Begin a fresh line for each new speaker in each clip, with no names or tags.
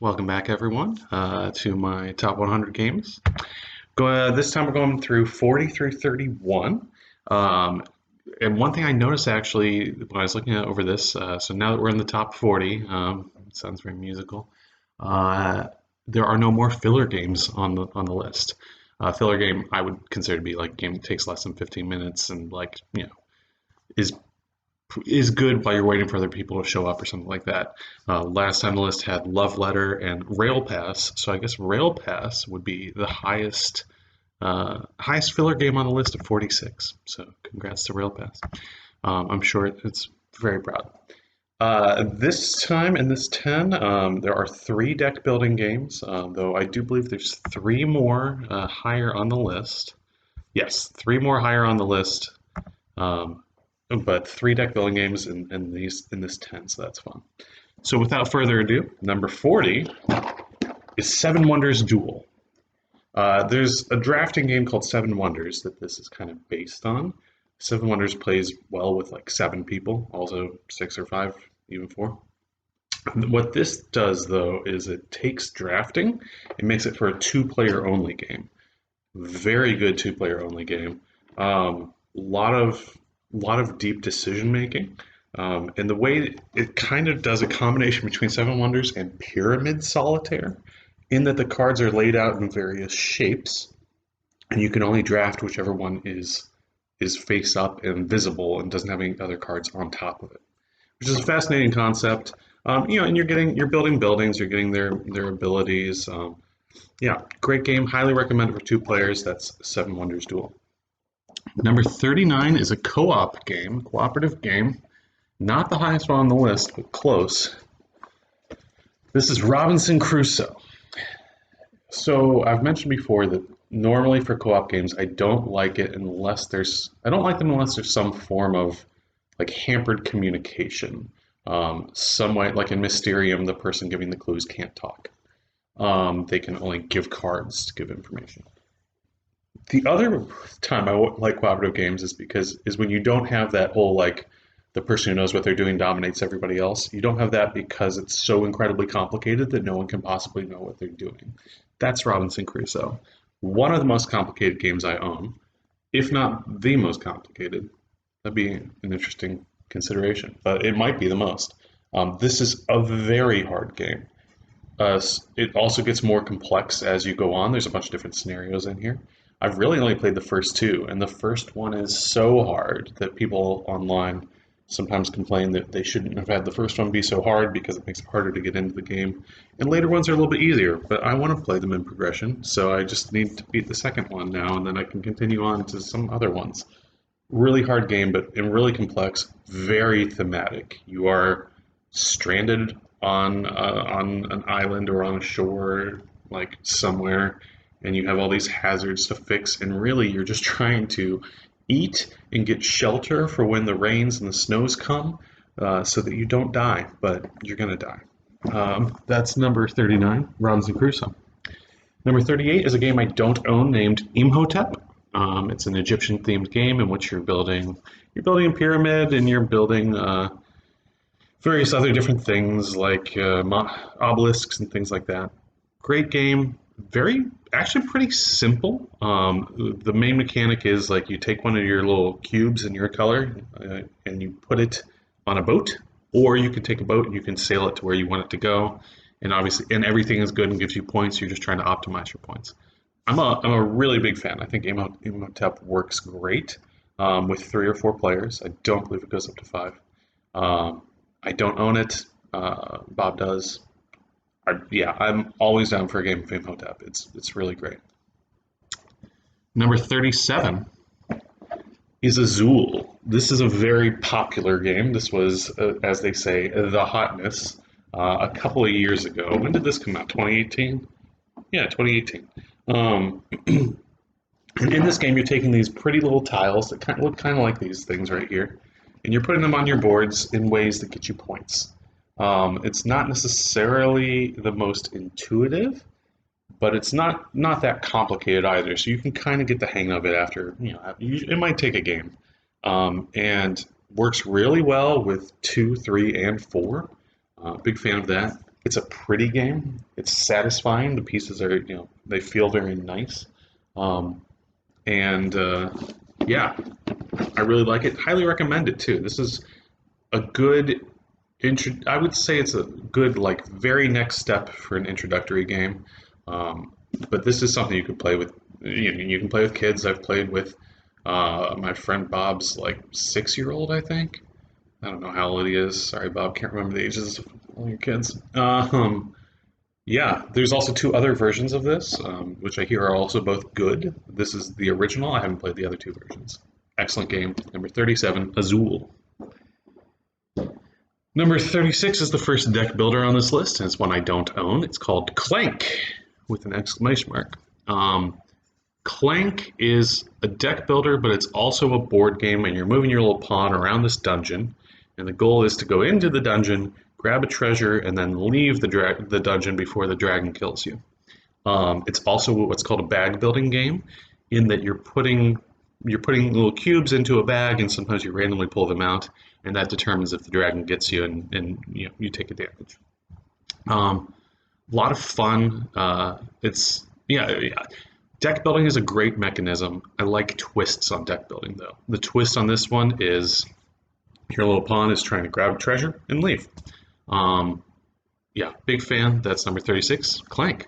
Welcome back, everyone, to my top 100 games. This time we're going through 40 through 31. Um, and one thing I noticed actually when I was looking at over this, so now that we're in the top 40, it sounds very musical. Uh, there are no more filler games on the list. Filler game I would consider to be like a game that takes less than 15 minutes and is is good while you're waiting for other people to show up or something like that. Last time the list had Love Letter and Rail Pass, so I guess Rail Pass would be the highest filler game on the list of 46. So congrats to Rail Pass. I'm sure it's very proud. This time in this 10, there are three deck building games, though I do believe there's three more higher on the list. Yes, three more higher on the list. Um, but three deck building games in this 10, so that's fun. So without further ado, number 40 is Seven Wonders Duel. There's a drafting game called Seven Wonders that this is kind of based on. Seven Wonders plays well with like seven people, also six or five, even four. What this does though is it takes drafting and makes it for a two-player only game. Very good two-player only game. Lot of deep decision making. And the way it kind of does a combination between Seven Wonders and Pyramid Solitaire, in that the cards are laid out in various shapes, and you can only draft whichever one is face up and visible and doesn't have any other cards on top of it, which is a fascinating concept. And you're building buildings, you're getting their abilities. Yeah, great game. Highly recommended for two players. That's Seven Wonders Duel. Number 39 is a co-op game, cooperative game. Not the highest one on the list, but close. This is Robinson Crusoe. So I've mentioned before that normally for co-op games, I don't like them unless there's some form of like hampered communication. Some way, like in Mysterium, the person giving the clues can't talk. They can only give cards to give information. The other time I like cooperative games is when you don't have that whole like the person who knows what they're doing dominates everybody else. You don't have that because it's so incredibly complicated that no one can possibly know what they're doing. That's Robinson Crusoe. One of the most complicated games I own, if not the most complicated. That'd be an interesting consideration, but it might be the most. This is a very hard game. It also gets more complex as you go on. There's a bunch of different scenarios in here. I've really only played the first two, and the first one is so hard that people online sometimes complain that they shouldn't have had the first one be so hard because it makes it harder to get into the game. And later ones are a little bit easier, but I want to play them in progression, so I just need to beat the second one now, and then I can continue on to some other ones. Really hard game, but really complex, very thematic. You are stranded on an island or on a shore, like somewhere, and you have all these hazards to fix, and really you're just trying to eat and get shelter for when the rains and the snows come, so that you don't die, but you're gonna die. That's number 39, Robinson Crusoe. Number 38 is a game I don't own named Imhotep. It's an Egyptian-themed game in which you're building a pyramid and you're building various other different things like obelisks and things like that. Great game, actually pretty simple. The main mechanic is like you take one of your little cubes in your color and you put it on a boat, or you can take a boat and you can sail it to where you want it to go. And obviously, and everything is good and gives you points. You're just trying to optimize your points. I'm a really big fan. I think Imhotep works great with three or four players. I don't believe it goes up to five. Um, I don't own it. Bob does. Yeah, I'm always down for a game of Imhotep. It's really great. Number 37 is Azul. This is a very popular game. This was, as they say, the hotness a couple of years ago. When did this come out? 2018? Yeah, 2018. And in this game, you're taking these pretty little tiles that look kind of like these things right here, and you're putting them on your boards in ways that get you points. It's not necessarily the most intuitive, but it's not that complicated either. So you can kind of get the hang of it after, it might take a game, and works really well with two, three, and four. Big fan of that. It's a pretty game. It's satisfying. The pieces are, they feel very nice. Um, and yeah, I really like it. Highly recommend it too. This is a good I would say it's a good, like, very next step for an introductory game. Um, but this is something you can play with. You can play with kids. I've played with my friend Bob's like 6-year-old, I think. I don't know how old he is. Sorry, Bob, can't remember the ages of all your kids. Yeah, there's also two other versions of this, which I hear are also both good. This is the original. I haven't played the other two versions. Excellent game. Number 37, Azul. Number 36 is the first deck builder on this list, and it's one I don't own. It's called Clank, with an exclamation mark. Clank is a deck builder, but it's also a board game, and you're moving your little pawn around this dungeon. And the goal is to go into the dungeon, grab a treasure, and then leave the dungeon before the dragon kills you. It's also what's called a bag building game, in that you're putting little cubes into a bag, and sometimes you randomly pull them out, and that determines if the dragon gets you, and you take a damage. A lot of fun. It's yeah. Deck building is a great mechanism. I like twists on deck building though. The twist on this one is your little pawn is trying to grab a treasure and leave. Um, yeah, big fan. That's number 36, Clank.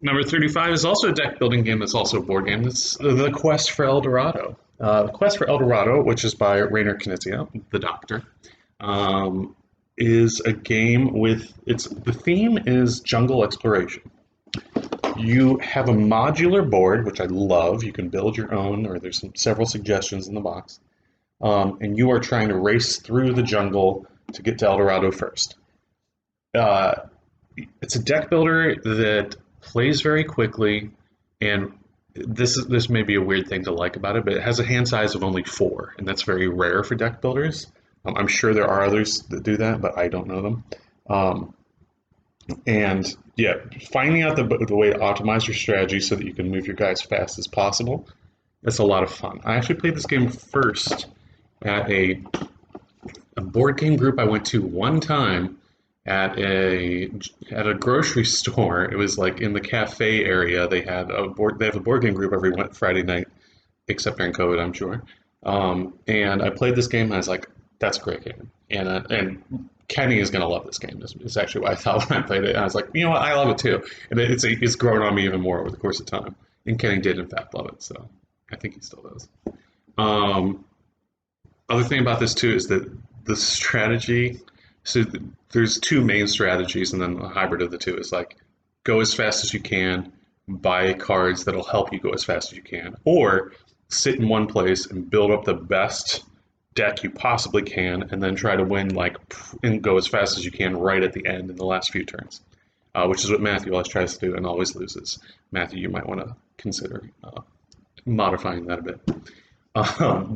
Number 35 is also a deck building game that's also a board game. It's The Quest for El Dorado. The Quest for El Dorado, which is by Rainer Knizia, the Doctor, um, is a game the theme is jungle exploration. You have a modular board, which I love. You can build your own, or there's several suggestions in the box. And you are trying to race through the jungle to get to El Dorado first. Uh, it's a deck builder that plays very quickly, and this may be a weird thing to like about it, but it has a hand size of only 4, and that's very rare for deck builders. I'm sure there are others that do that, but I don't know them. Um, and yeah, finding out the way to optimize your strategy so that you can move your guys as fast as possible, that's a lot of fun. I actually played this game first at a board game group I went to one time at a grocery store. It was like in the cafe area. They have a board game group every Friday night, except during COVID, I'm sure. And I played this game, and I was like, "That's a great game." And Kenny is gonna love this game. Is actually what I thought when I played it. And I was like, you know what, I love it too. And it's grown on me even more over the course of time. And Kenny did in fact love it, so I think he still does. Um, Other thing about this too is that the strategy. So there's two main strategies, and then a hybrid of the two is like go as fast as you can, buy cards that'll help you go as fast as you can, or sit in one place and build up the best deck you possibly can, and then try to win and go as fast as you can right at the end in the last few turns, which is what Matthew always tries to do and always loses. Matthew, you might want to consider modifying that a bit.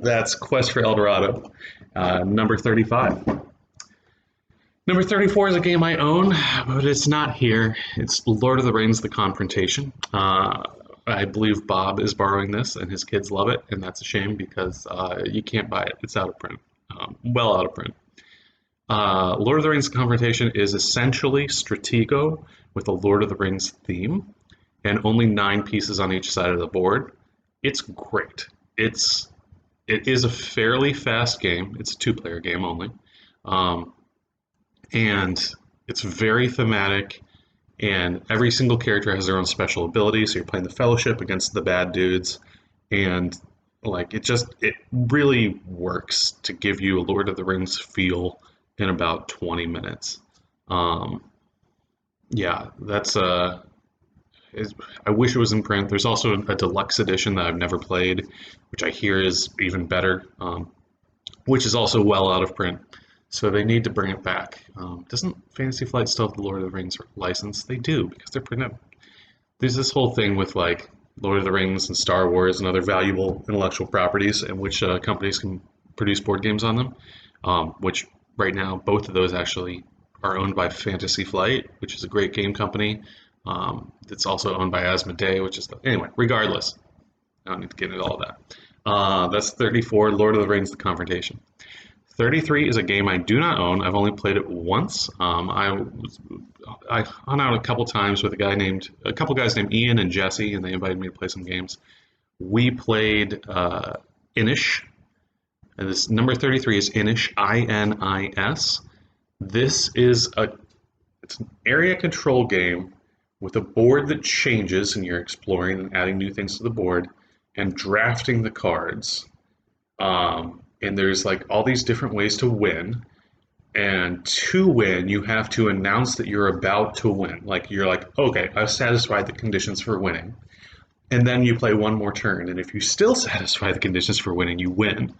That's Quest for El Dorado, number 35. Number 34 is a game I own, but it's not here. It's Lord of the Rings: The Confrontation. I believe Bob is borrowing this, and his kids love it, and that's a shame because you can't buy it. It's out of print, well out of print. Lord of the Rings: Confrontation is essentially Stratego with a Lord of the Rings theme, and only 9 pieces on each side of the board. It's great. It is a fairly fast game. It's a 2-player game only. And it's very thematic, and every single character has their own special ability. So you're playing the Fellowship against the bad dudes, and it really works to give you a Lord of the Rings feel in about 20 minutes. Yeah, I wish it was in print. There's also a deluxe edition that I've never played, which I hear is even better, which is also well out of print. So they need to bring it back. Doesn't Fantasy Flight still have the Lord of the Rings license? They do, because they're printing up. There's this whole thing with like Lord of the Rings and Star Wars and other valuable intellectual properties in which companies can produce board games on them, which right now both of those actually are owned by Fantasy Flight, which is a great game company. It's also owned by Asmodee, anyway, regardless. I don't need to get into all that. That's 34, Lord of the Rings: The Confrontation. 33 is a game I do not own. I've only played it once. I hung out a couple times with a couple guys named Ian and Jesse, and they invited me to play some games. We played Inish, and this number 33 is Inish, Inis. This is it's an area control game with a board that changes, and you're exploring and adding new things to the board and drafting the cards. And there's like all these different ways to win. And to win, you have to announce that you're about to win. Like you're like, okay, I've satisfied the conditions for winning. And then you play one more turn. And if you still satisfy the conditions for winning, you win.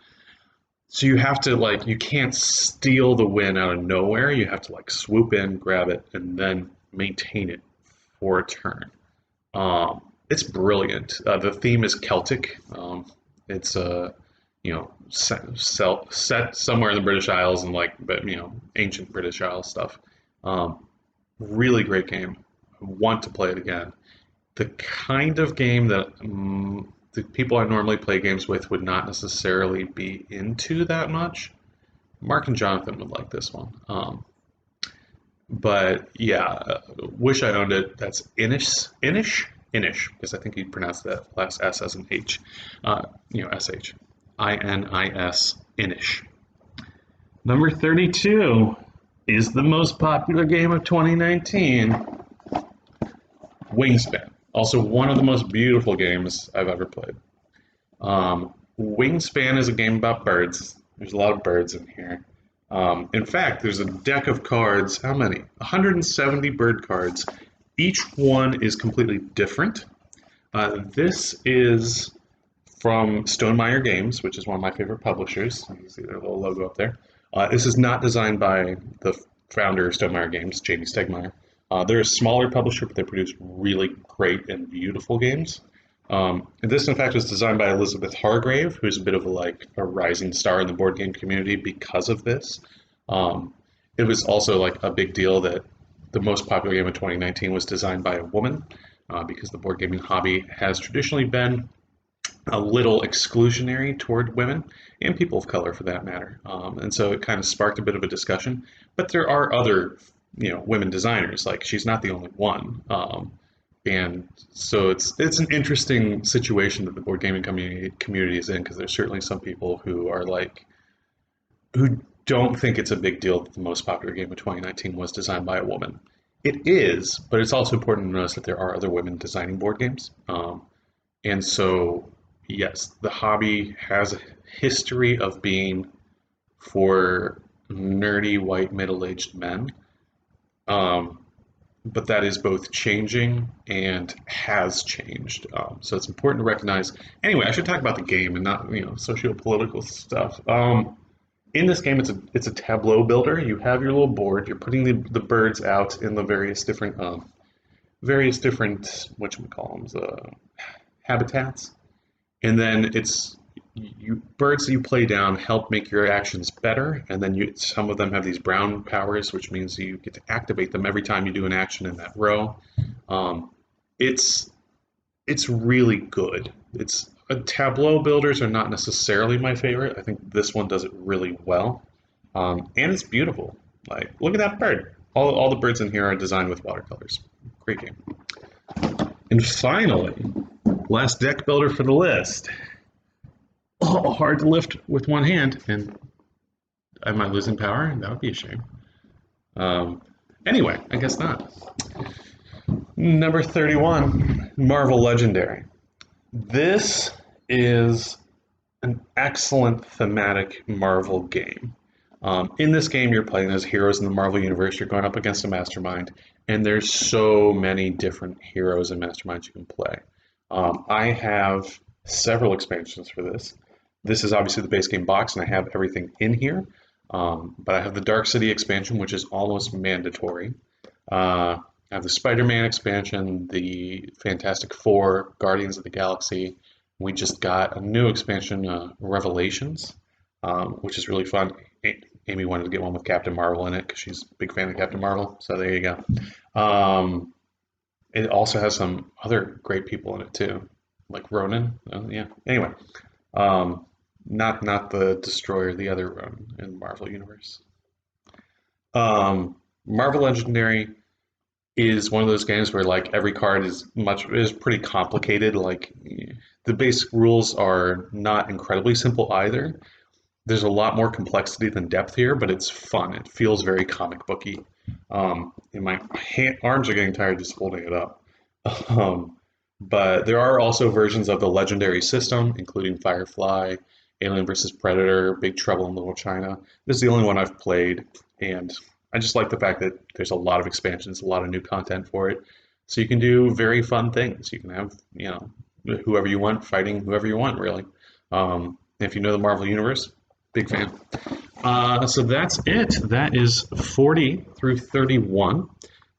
So you have to like, you can't steal the win out of nowhere. You have to like swoop in, grab it, and then maintain it for a turn. It's brilliant. The theme is Celtic. It's set somewhere in the British Isles and like, but ancient British Isles stuff. Really great game. I want to play it again. The kind of game that the people I normally play games with would not necessarily be into that much. Mark and Jonathan would like this one. But yeah, wish I owned it. That's Inish, because I think you pronounce that last S as an H. SH. INIS, Inish. Number 32 is the most popular game of 2019, Wingspan. Also one of the most beautiful games I've ever played. Wingspan is a game about birds. There's a lot of birds in here. In fact, there's a deck of cards. How many? 170 bird cards. Each one is completely different. This is from Stonemaier Games, which is one of my favorite publishers. You can see their little logo up there. This is not designed by the founder of Stonemaier Games, Jamie Stegmaier. They're a smaller publisher, but they produce really great and beautiful games. And this, in fact, was designed by Elizabeth Hargrave, who's a bit of a rising star in the board game community because of this. It was also like a big deal that the most popular game of 2019 was designed by a woman, because the board gaming hobby has traditionally been a little exclusionary toward women and people of color for that matter. And so it kind of sparked a bit of a discussion. But there are other, women designers. Like she's not the only one. And so it's an interesting situation that the board gaming community is in, because there's certainly some people who are like, who don't think it's a big deal that the most popular game of 2019 was designed by a woman. It is, but it's also important to notice that there are other women designing board games. And so, yes, the hobby has a history of being for nerdy white middle-aged men. But that is both changing and has changed. So it's important to recognize. Anyway, I should talk about the game and not socio-political stuff. In this game, it's a tableau builder. You have your little board. You're putting the birds out in the various different whatchamacallums, habitats, and then it's birds that you play down help make your actions better, and then some of them have these brown powers, which means you get to activate them every time you do an action in that row. It's really good. Tableau builders are not necessarily my favorite. I think this one does it really well, and it's beautiful. Like, look at that bird. All the birds in here are designed with watercolors. Great game. And finally, last deck builder for the list. Oh, hard to lift with one hand, and am I losing power? That would be a shame. Anyway, I guess not. Number 31, Marvel Legendary. This is an excellent thematic Marvel game. In this game, you're playing as heroes in the Marvel Universe. You're going up against a mastermind, and there's so many different heroes and masterminds you can play. I have several expansions for this. This is obviously the base game box, and I have everything in here. But I have the Dark City expansion, which is almost mandatory. I have the Spider-Man expansion, the Fantastic Four, Guardians of the Galaxy. We just got a new expansion, Revelations, which is really fun. Amy wanted to get one with Captain Marvel in it because she's a big fan of Captain Marvel. So there you go. It also has some other great people in it too, like Ronan. Yeah. Anyway, Not the Destroyer, the other one in Marvel Universe. Marvel Legendary is one of those games where like every card is pretty complicated. Like the basic rules are not incredibly simple either. There's a lot more complexity than depth here, but it's fun. It feels very comic booky. And my arms are getting tired just holding it up. Um, but there are also versions of the Legendary system, including Firefly, Alien vs. Predator, Big Trouble in Little China. This is the only one I've played, and I just like the fact that there's a lot of expansions, a lot of new content for it. So you can do very fun things. You can have, whoever you want fighting whoever you want, really. If you know the Marvel Universe, big fan. So that's it. That is 40 through 31.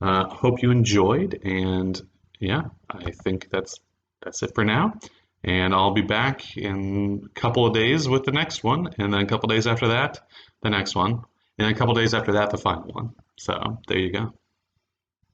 Hope you enjoyed, and yeah, I think that's it for now. And I'll be back in a couple of days with the next one, and then a couple of days after that, the next one, and then a couple of days after that, the final one. So there you go.